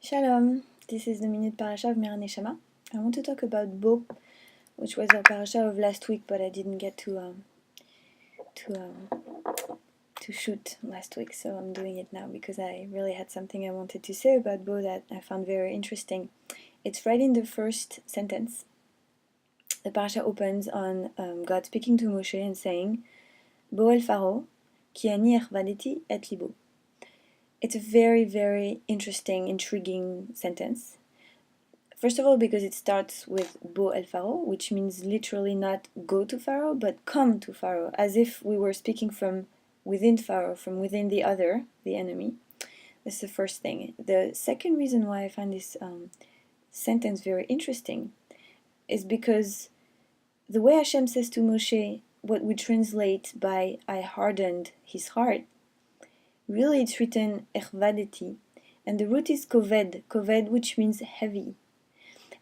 Shalom, this is the minute Parasha of Mira Neshama. I want to talk about Bo, which was our Parasha of last week, but I didn't get to shoot last week, so I'm doing it now because I really had something I wanted to say about Bo that I found very interesting. It's right in the first sentence. The Parasha opens on God speaking to Moshe and saying, Bo el Pharaoh, ki ani echvadeti et libo. It's a very, very interesting, intriguing sentence. First of all, because it starts with Bo el Pharaoh, which means literally not go to Pharaoh, but come to Pharaoh, as if we were speaking from within Pharaoh, from within the other, the enemy. That's the first thing. The second reason why I find this sentence very interesting is because the way Hashem says to Moshe, what we translate by I hardened his heart, really it's written echvadeti, and the root is koved, which means heavy.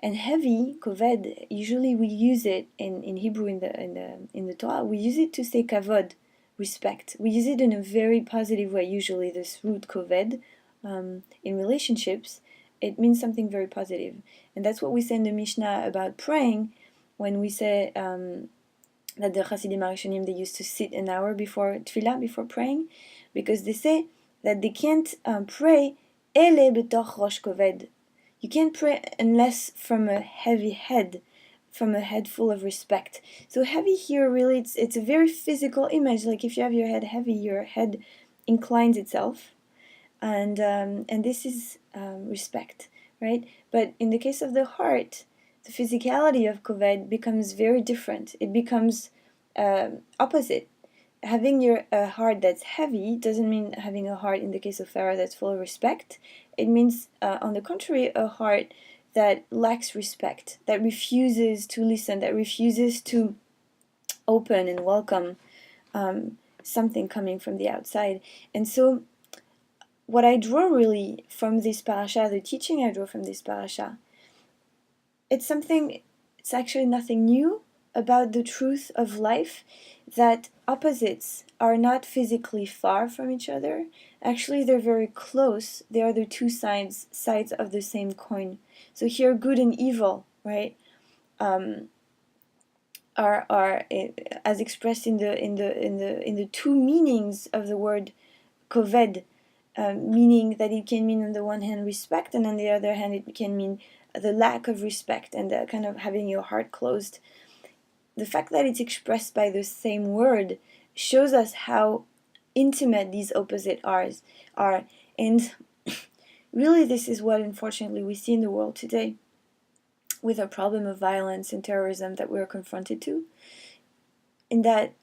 And heavy, koved, usually we use it in Hebrew in the Torah. We use it to say kavod, respect. We use it in a very positive way. Usually, this root koved in relationships, it means something very positive, and that's what we say in the Mishnah about praying when we say that the Hasidim Arishonim, they used to sit an hour before tefillah, before praying, because they say that they can't pray ele betoch rosh koved. You can't pray unless from a heavy head, from a head full of respect. So heavy here, really, it's a very physical image. Like if you have your head heavy, your head inclines itself, and this is respect, right? But in the case of the heart, the physicality of koved becomes very different. It becomes opposite. Having your heart that's heavy doesn't mean having a heart, in the case of Pharaoh, that's full of respect. It means, on the contrary, a heart that lacks respect, that refuses to listen, that refuses to open and welcome something coming from the outside. And so what I draw really from this parasha, the teaching I draw from this parasha, it's actually nothing new about the truth of life, that opposites are not physically far from each other. Actually, they're very close. They are the two sides of the same coin. So here, good and evil, right, are as expressed in the two meanings of the word koved, meaning that it can mean on the one hand respect, and on the other hand it can mean the lack of respect and the kind of having your heart closed. The fact that it's expressed by the same word shows us how intimate these opposite are. And really this is what unfortunately we see in the world today with a problem of violence and terrorism that we're confronted to, in that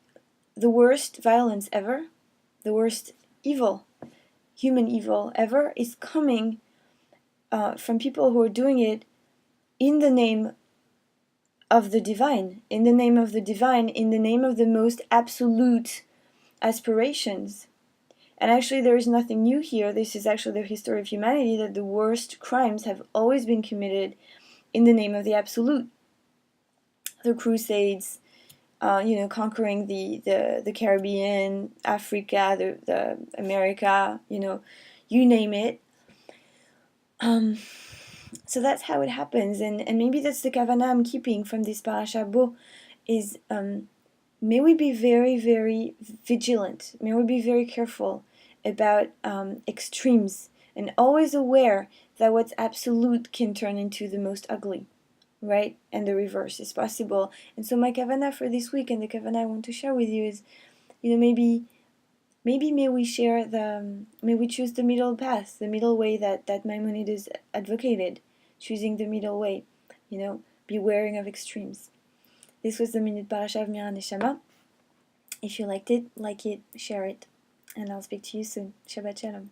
the worst violence ever, the worst evil, human evil ever, is coming from people who are doing it in the name of the divine, in the name of the most absolute aspirations. And actually there is nothing new here. This is actually the history of humanity, that the worst crimes have always been committed in the name of the absolute. The Crusades, conquering the Caribbean, Africa, the America, you name it. So that's how it happens, and maybe that's the kavanah I'm keeping from this parasha Bo, is may we be very, very vigilant, may we be very careful about extremes, and always aware that what's absolute can turn into the most ugly, right? And the reverse is possible. And so my kavanah for this week, and the kavanah I want to share with you, is, maybe may we choose the middle path, the middle way that Maimonides advocated, choosing the middle way, be wary of extremes. This was the minute Parasha of Mira Neshama. If you liked it, like it, share it, and I'll speak to you soon. Shabbat Shalom.